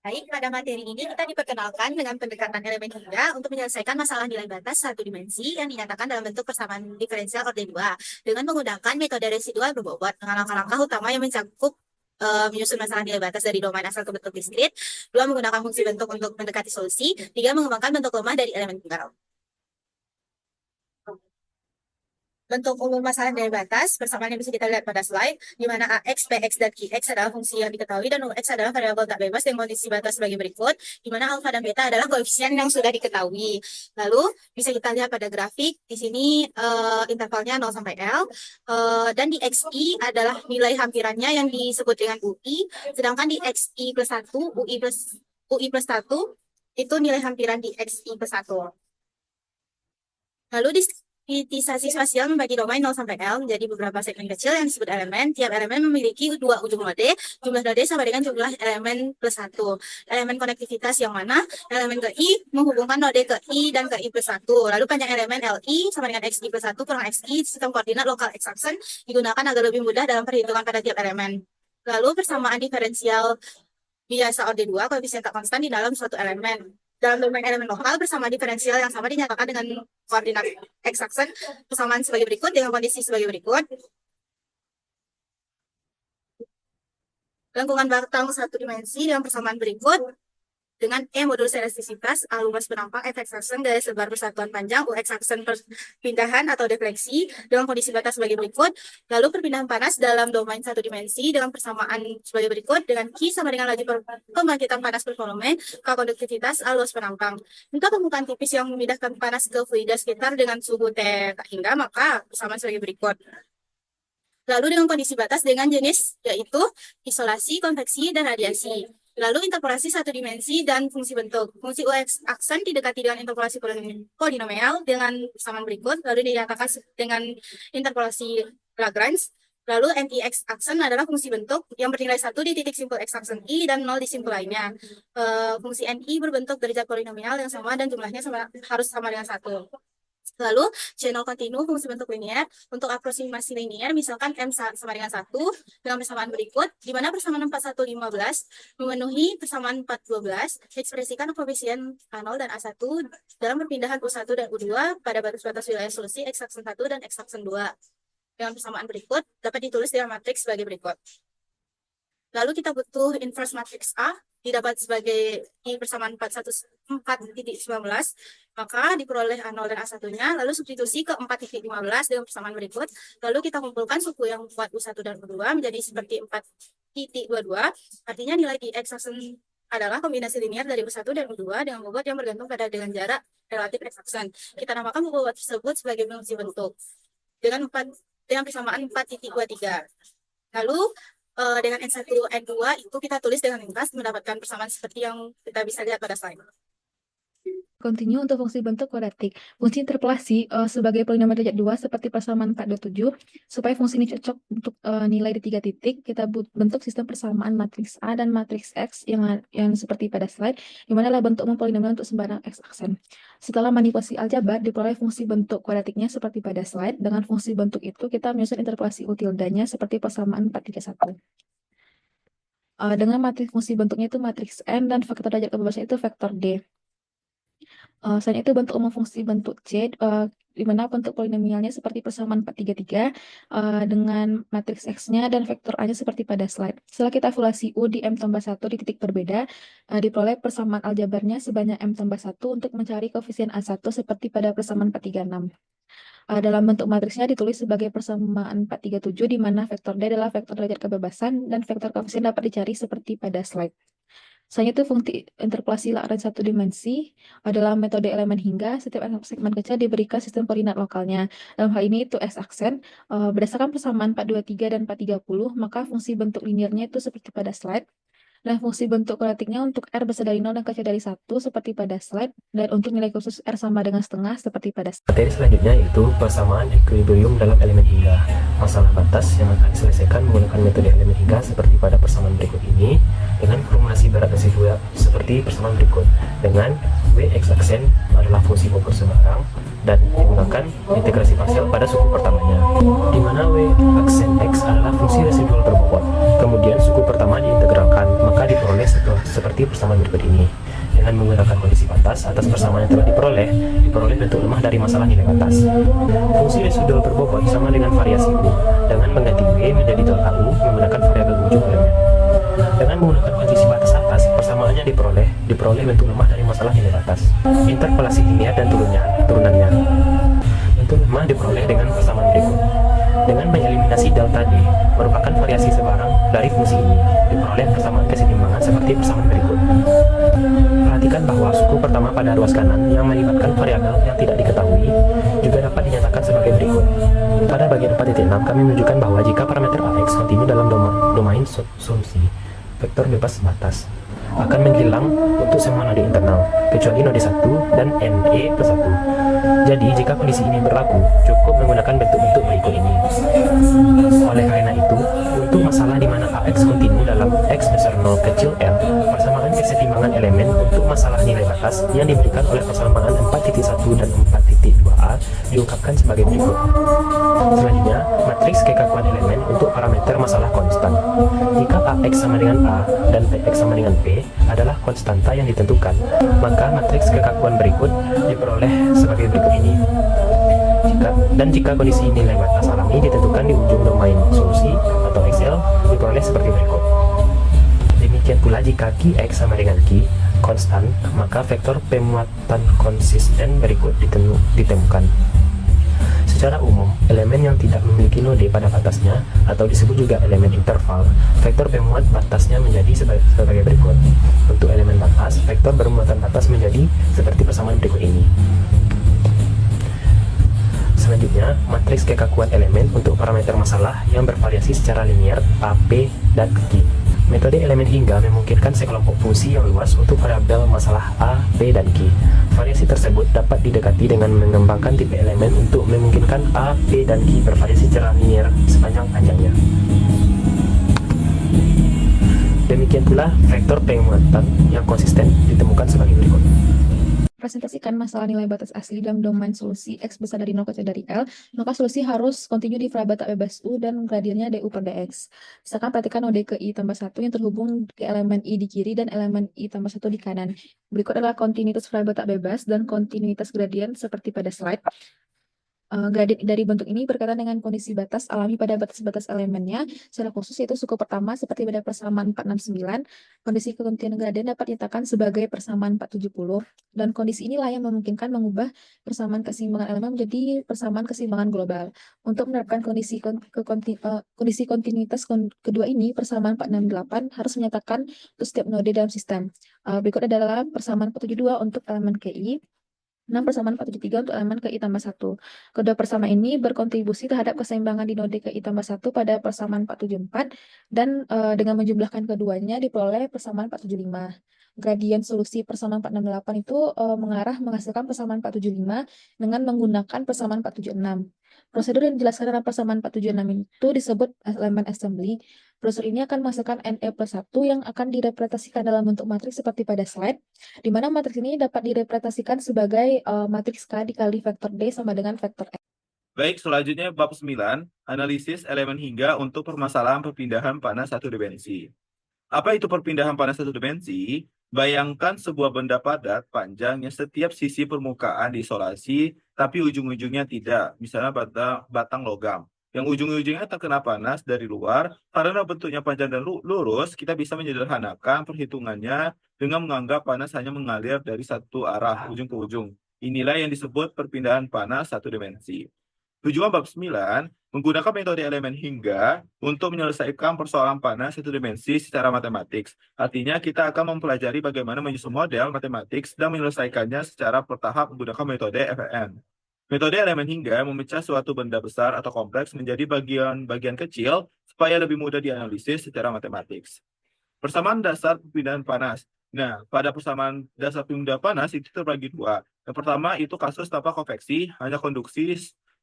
Baik, pada materi ini kita diperkenalkan dengan pendekatan elemen hingga untuk menyelesaikan masalah nilai batas satu dimensi yang dinyatakan dalam bentuk persamaan diferensial orde 2 dengan menggunakan metode residual berbobot dengan langkah-langkah utama yang mencakup menyusun masalah nilai batas dari domain asal ke bentuk diskrit, dua menggunakan fungsi bentuk untuk mendekati solusi, tiga mengembangkan bentuk lemah dari elemen tunggal. Bentuk umum masalah dari batas, persamaan yang bisa kita lihat pada slide, di mana AX, PX, dan QX adalah fungsi yang diketahui, dan UX adalah variabel tak bebas dengan kondisi batas sebagai berikut, di mana alfa dan beta adalah koefisien yang sudah diketahui. Lalu, bisa kita lihat pada grafik, di sini intervalnya 0 sampai L, dan di XI adalah nilai hampirannya yang disebut dengan UI, sedangkan di XI plus 1, UI plus 1, itu nilai hampiran di XI plus 1. Lalu diskritisasi spasial membagi domain 0 sampai L menjadi beberapa segmen kecil yang disebut elemen. Tiap elemen memiliki dua ujung node. Jumlah node sama dengan jumlah elemen plus 1. Elemen konektivitas yang mana? Elemen ke I menghubungkan node ke I dan ke I plus 1. Lalu panjang elemen LI sama dengan XI plus 1 kurang XI. Sistem koordinat lokal X-aksen digunakan agar lebih mudah dalam perhitungan pada tiap elemen. Lalu persamaan diferensial biasa orde 2 koefisien tak konstan di dalam suatu elemen. Dalam domain elemen lokal, persamaan diferensial yang sama dinyatakan dengan koordinat x-aksen persamaan sebagai berikut dengan kondisi sebagai berikut. Lengkungan batang satu dimensi dengan persamaan berikut dengan E modulus elastisitas, A luas penampang, F x-aksen garis lebar persatuan panjang, U x-aksen perpindahan atau defleksi dengan kondisi batas sebagai berikut. Lalu perpindahan panas dalam domain satu dimensi dengan persamaan sebagai berikut dengan Q sama dengan laju pembangkitan panas per volume, K konduktivitas, A luas penampang. Untuk permukaan tipis yang memindahkan panas ke fluida sekitar dengan suhu T hingga, maka persamaan sebagai berikut. Lalu dengan kondisi batas dengan jenis yaitu isolasi, konveksi, dan radiasi. Lalu interpolasi satu dimensi dan fungsi bentuk. Fungsi UX aksen didekati dengan interpolasi polinomial dengan persamaan berikut. Lalu dinyatakan dengan interpolasi Lagrange. Lalu NIX aksen adalah fungsi bentuk yang bernilai 1 di titik simpul X aksen I dan 0 di simpul lainnya. Fungsi NI berbentuk derajat polinomial yang sama dan jumlahnya harus sama dengan 1. Lalu, channel kontinu fungsi bentuk linear. Untuk aproksimasi linear, misalkan M sama dengan 1, dengan persamaan berikut, di mana persamaan 4115 memenuhi persamaan 412, ekspresikan koefisien A0 dan A1 dalam perpindahan U1 dan U2 pada batas-batas wilayah solusi X-aksen 1 dan X-aksen 2. Dengan persamaan berikut, dapat ditulis dengan matriks sebagai berikut. Lalu kita butuh inverse matriks A, didapat sebagai I persamaan 4,19, maka diperoleh A0 dan A1-nya, lalu substitusi ke 4,15 dengan persamaan berikut, lalu kita kumpulkan suku yang buat U1 dan U2 menjadi seperti 4,22, artinya nilai di X-aksen adalah kombinasi linear dari U1 dan U2 dengan bobot yang bergantung pada dengan jarak relatif X-aksen. Kita namakan bobot tersebut sebagai fungsi bentuk dengan persamaan 4,23. Lalu dengan N1, N2 itu kita tulis dengan ringkas mendapatkan persamaan seperti yang kita bisa lihat pada slide. Continue untuk fungsi bentuk kuadratik. Fungsi interpolasi sebagai polinomial derajat 2 seperti persamaan 427. Supaya fungsi ini cocok untuk nilai di 3 titik, kita bentuk sistem persamaan matriks A dan matriks X yang seperti pada slide, di mana adalah bentuk umum polinomial untuk sembarang X aksen. Setelah manipulasi aljabar, diperoleh fungsi bentuk kuadratiknya seperti pada slide. Dengan fungsi bentuk itu, kita menyusun interpolasi U tildanya seperti persamaan 431. Dengan matriks fungsi bentuknya itu matriks M dan vektor derajat kebebasan itu vektor D. Selain itu bentuk umum fungsi bentuk C, di mana bentuk polinomialnya seperti persamaan 433 dengan matriks X-nya dan vektor A-nya seperti pada slide. Setelah kita evaluasi U di M tambah 1 di titik berbeda, diperoleh persamaan aljabarnya sebanyak M tambah 1 untuk mencari koefisien A1 seperti pada persamaan 436. Dalam bentuk matriksnya ditulis sebagai persamaan 437, di mana vektor D adalah vektor derajat kebebasan dan vektor koefisien dapat dicari seperti pada slide. Selanjutnya itu fungsi interpolasi Lagrange satu dimensi adalah metode elemen hingga. Setiap segmen kecil diberikan sistem koordinat lokalnya. Dalam hal ini itu x-aksen. Berdasarkan persamaan 423 dan 430, maka fungsi bentuk linearnya itu seperti pada slide. Dan fungsi bentuk kuadratiknya untuk R besar dari 0 dan kecil dari 1 seperti pada slide. Dan untuk nilai khusus R sama dengan setengah seperti pada slide. Materi selanjutnya yaitu persamaan equilibrium dalam elemen hingga. Masalah batas yang akan diselesaikan menggunakan metode elemen hingga seperti pada persamaan berikut ini dengan formulasi berat residual seperti persamaan berikut dengan W x-aksen adalah fungsi pokok sebarang dan digunakan integrasi parsial pada suku pertamanya, di mana W aksen X adalah fungsi residual berbobot. Kemudian suku pertama diintegralkan, maka diperoleh seperti seperti persamaan berikut ini. Dengan menggunakan kondisi batas atas persamaan yang telah diperoleh bentuk lemah dari masalah nilai batas. Fungsi residual berbobot sama dengan variasi U dengan mengganti W menjadi delta U menggunakan variabel ujung elemen. Dengan menggunakan kondisi batas atas, persamaannya diperoleh bentuk lemah dari masalah nilai batas. Interpolasi linear dan turunannya. Bentuk lemah diperoleh dengan persamaan berikut. Dengan mengeliminasi delta D merupakan variasi sebarang dari fungsi ini, diperoleh persamaan keseimbangan seperti persamaan berikut. Perhatikan bahwa suku pertama pada ruas kanan yang melibatkan variabel yang tidak diketahui juga dapat dinyatakan sebagai berikut. Pada bagian 4.6 kami menunjukkan bahwa jika parameter AX kontinu dalam domain solusi vektor bebas batas akan menghilang untuk semua node internal kecuali node 1 dan NE plus 1. Jadi jika kondisi ini berlaku, cukup menggunakan bentuk-bentuk berikut ini. Oleh karena itu, untuk masalah di mana AX kontinu dalam X besar 0 kecil L, persamaan keseimbangan elemen untuk masalah nilai batas yang diberikan oleh persamaan 4.1 dan 4.2a diungkapkan sebagai berikut. Selanjutnya, matriks kekakuan elemen untuk parameter masalah konstan. Jika AX sama dengan A dan PX sama dengan P adalah konstanta yang ditentukan, maka matriks kekakuan berikut diperoleh sebagai berikut ini. Jika kondisi nilai batas alami ditentukan di ujung domain solusi atau XL, diperoleh seperti berikut. Demikian pula jika Qx sama dengan Q konstan, maka vektor pemuatan konsisten berikut ditemukan. Secara umum, elemen yang tidak memiliki node pada batasnya atau disebut juga elemen interval, vektor pemuat batasnya menjadi sebagai berikut. Untuk elemen batas, vektor bermuatan batas menjadi seperti persamaan berikut ini. Selanjutnya, matriks kekakuan elemen untuk parameter masalah yang bervariasi secara linear A, P, dan Q. Metode elemen hingga memungkinkan sekelompok fungsi yang luas untuk variabel masalah A, P, dan Q. Variasi tersebut dapat didekati dengan mengembangkan tipe elemen untuk memungkinkan A, P, dan Q bervariasi secara linear sepanjang-panjangnya. Demikian pula, vektor pemuatan yang konsisten ditemukan sebagai berikut. Presentasikan masalah nilai batas asli dalam domain solusi X besar dari 0 kecil dari L, maka solusi harus kontinu di variabel tak bebas U dan gradiennya du per dx. Misalkan perhatikan node ke I tambah 1 yang terhubung ke elemen I di kiri dan elemen I tambah 1 di kanan. Berikut adalah kontinuitas variabel tak bebas dan kontinuitas gradien seperti pada slide. Gradien dari bentuk ini berkaitan dengan kondisi batas alami pada batas-batas elemennya secara khusus, yaitu suku pertama seperti pada persamaan 469. Kondisi kekontinuan gradien dapat dinyatakan sebagai persamaan 470, dan kondisi inilah yang memungkinkan mengubah persamaan keseimbangan elemen menjadi persamaan keseimbangan global. Untuk menerapkan kondisi kontinuitas kedua ini, persamaan 468 harus menyatakan untuk setiap node dalam sistem. Berikut adalah persamaan 472 untuk elemen KI, 6 persamaan 473 untuk elemen KI tambah 1. Kedua persamaan ini berkontribusi terhadap keseimbangan di node KI tambah 1 pada persamaan 474, dan dengan menjumlahkan keduanya diperoleh persamaan 475. Gradien solusi persamaan 468 itu mengarah menghasilkan persamaan 475 dengan menggunakan persamaan 476. Prosedur yang dijelaskan dalam persamaan 476 itu disebut elemen assembly. Prosedur ini akan menghasilkan NE plus 1 yang akan direpresentasikan dalam bentuk matriks seperti pada slide, di mana matriks ini dapat direpresentasikan sebagai matriks K dikali vektor D sama dengan vektor X. Baik, selanjutnya bab 9, analisis elemen hingga untuk permasalahan perpindahan panas satu dimensi. Apa itu perpindahan panas satu dimensi? Bayangkan sebuah benda padat panjang yang setiap sisi permukaan diisolasi, tapi ujung-ujungnya tidak, misalnya batang logam. Yang ujung-ujungnya terkena panas dari luar, karena bentuknya panjang dan lurus, kita bisa menyederhanakan perhitungannya dengan menganggap panas hanya mengalir dari satu arah, ujung ke ujung. Inilah yang disebut perpindahan panas satu dimensi. Tujuan bab 9, menggunakan metode elemen hingga untuk menyelesaikan persoalan panas satu dimensi secara matematik. Artinya kita akan mempelajari bagaimana menyusun model matematik dan menyelesaikannya secara bertahap menggunakan metode FEM. Metode elemen hingga memecah suatu benda besar atau kompleks menjadi bagian-bagian kecil supaya lebih mudah dianalisis secara matematik. Persamaan dasar perpindahan panas. Nah, pada persamaan dasar perpindahan panas itu terbagi dua. Yang pertama itu kasus tanpa konveksi, hanya konduksi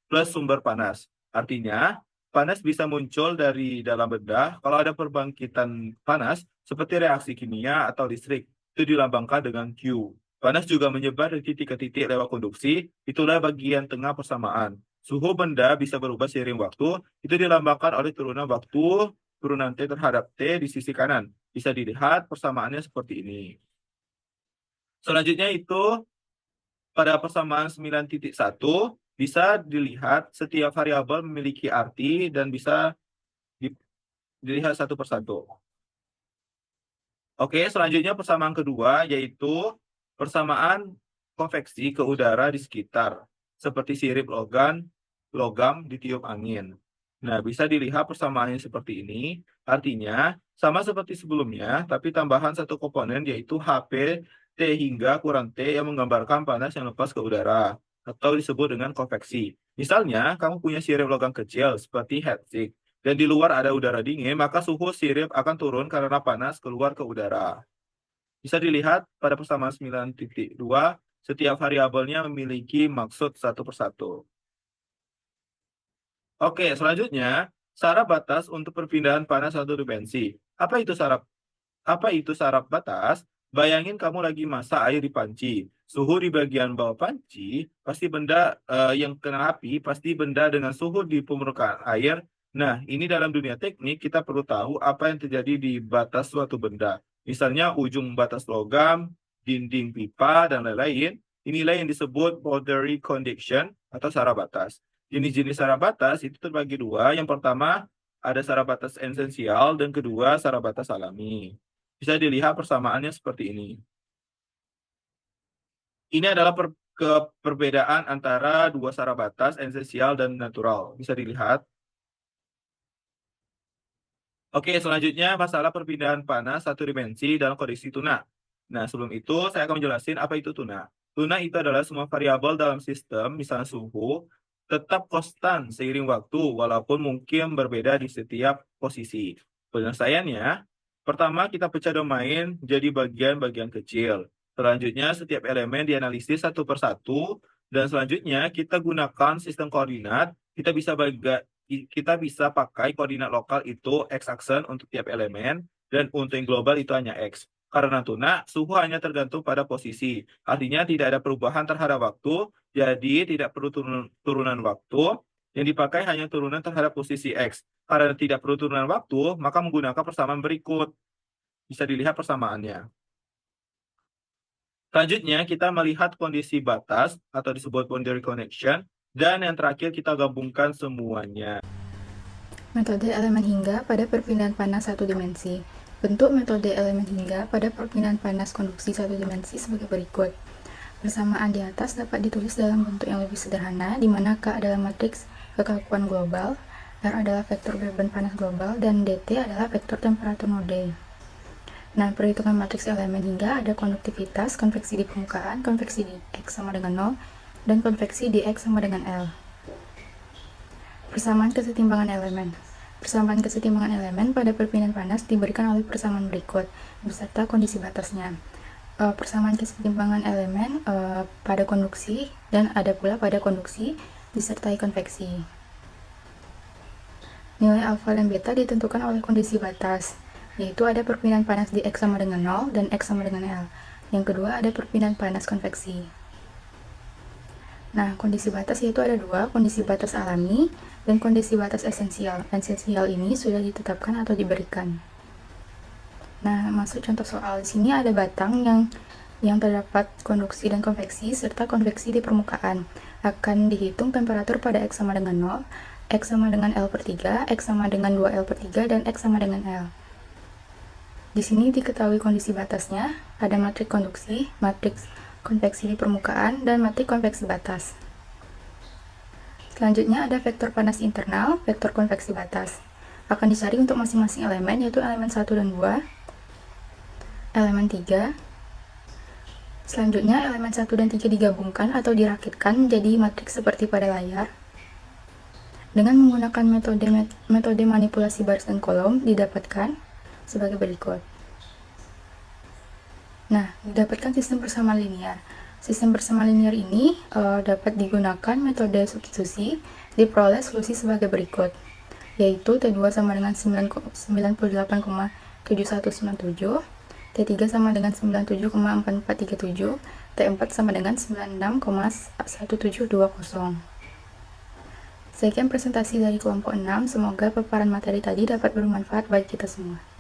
plus sumber panas. Artinya, panas bisa muncul dari dalam benda kalau ada perbangkitan panas seperti reaksi kimia atau listrik. Itu dilambangkan dengan Q. Panas juga menyebar dari titik ke titik lewat konduksi, itulah bagian tengah persamaan. Suhu benda bisa berubah seiring waktu, itu dilambangkan oleh turunan waktu turunan T terhadap T di sisi kanan. Bisa dilihat persamaannya seperti ini. Selanjutnya itu pada persamaan 9.1 bisa dilihat setiap variabel memiliki arti dan bisa dilihat satu persatu. Oke, selanjutnya persamaan kedua yaitu persamaan konveksi ke udara di sekitar, seperti sirip logam ditiup angin. Nah, bisa dilihat persamaannya seperti ini. Artinya, sama seperti sebelumnya, tapi tambahan satu komponen yaitu HP T hingga kurang T yang menggambarkan panas yang lepas ke udara, atau disebut dengan konveksi. Misalnya, kamu punya sirip logam kecil seperti heatsink, dan di luar ada udara dingin, maka suhu sirip akan turun karena panas keluar ke udara. Bisa dilihat pada persamaan 9.2, setiap variabelnya memiliki maksud satu persatu. Oke, selanjutnya, syarat batas untuk perpindahan panas satu dimensi. Apa itu syarat batas? Bayangin kamu lagi masak air di panci. Suhu di bagian bawah panci, pasti benda yang kena api, pasti benda dengan suhu di permukaan air. Nah, ini dalam dunia teknik, kita perlu tahu apa yang terjadi di batas suatu benda. Misalnya, ujung batas logam, dinding pipa, dan lain-lain. Inilah yang disebut boundary condition atau syarat batas. Jenis-jenis syarat batas itu terbagi dua. Yang pertama, ada syarat batas esensial, dan kedua, syarat batas alami. Bisa dilihat persamaannya seperti ini. Ini adalah perbedaan antara dua syarat batas, esensial dan natural. Bisa dilihat. Oke, selanjutnya masalah perpindahan panas satu dimensi dalam kondisi tuna. Nah, sebelum itu saya akan menjelaskan apa itu tuna. Tuna itu adalah semua variabel dalam sistem, misalnya suhu, tetap konstan seiring waktu, walaupun mungkin berbeda di setiap posisi. Penyelesaiannya, pertama kita pecah domain jadi bagian-bagian kecil. Selanjutnya, setiap elemen dianalisis satu persatu, dan selanjutnya kita gunakan sistem koordinat. Kita bisa pakai koordinat lokal itu x-aksen untuk tiap elemen, dan untuk yang global itu hanya x. Karena tuna, suhu hanya tergantung pada posisi. Artinya tidak ada perubahan terhadap waktu, jadi tidak perlu turunan waktu. Yang dipakai hanya turunan terhadap posisi x. Karena tidak perlu turunan waktu, maka menggunakan persamaan berikut. Bisa dilihat persamaannya. Selanjutnya, kita melihat kondisi batas atau disebut boundary connection. Dan yang terakhir, kita gabungkan semuanya. Metode elemen hingga pada perpindahan panas satu dimensi. Bentuk metode elemen hingga pada perpindahan panas konduksi satu dimensi sebagai berikut. Persamaan di atas dapat ditulis dalam bentuk yang lebih sederhana, di mana K adalah matriks kekakuan global, R adalah vektor beban panas global, dan dt adalah vektor temperatur node. Nah, perhitungan matriks elemen hingga ada konduktivitas, konveksi di permukaan, konveksi di X sama dengan 0, dan konveksi di X sama dengan L. Persamaan kesetimbangan elemen. Persamaan kesetimbangan elemen pada perpindahan panas diberikan oleh persamaan berikut, beserta kondisi batasnya. Persamaan kesetimbangan elemen pada konduksi, dan ada pula pada konduksi, disertai konveksi. Nilai alfa dan beta ditentukan oleh kondisi batas, yaitu ada perpindahan panas di X sama dengan 0 dan X sama dengan L. Yang kedua ada perpindahan panas konveksi. Nah, kondisi batas yaitu ada dua, kondisi batas alami dan kondisi batas esensial. Esensial ini sudah ditetapkan atau diberikan. Nah, masuk contoh soal. Di sini ada batang yang terdapat konduksi dan konveksi serta konveksi di permukaan. Akan dihitung temperatur pada X sama dengan 0, X sama dengan L per 3, X sama dengan 2L per 3, dan X sama dengan L. Di sini diketahui kondisi batasnya, ada matriks konduksi, matriks konveksi di permukaan, dan matriks konveksi batas. Selanjutnya ada vektor panas internal, vektor konveksi batas. Akan dicari untuk masing-masing elemen, yaitu elemen 1 dan 2, elemen 3. Selanjutnya elemen 1 dan 3 digabungkan atau dirakitkan menjadi matriks seperti pada layar. Dengan menggunakan metode manipulasi baris dan kolom didapatkan sebagai berikut. Nah, didapatkan sistem persamaan linear. Sistem persamaan linear ini dapat digunakan metode substitusi, diperoleh solusi sebagai berikut, yaitu T2 sama dengan 98,7197, T3 sama dengan 97,4437, T4 sama dengan 96,1720. Sekian presentasi dari kelompok 6, semoga paparan materi tadi dapat bermanfaat bagi kita semua.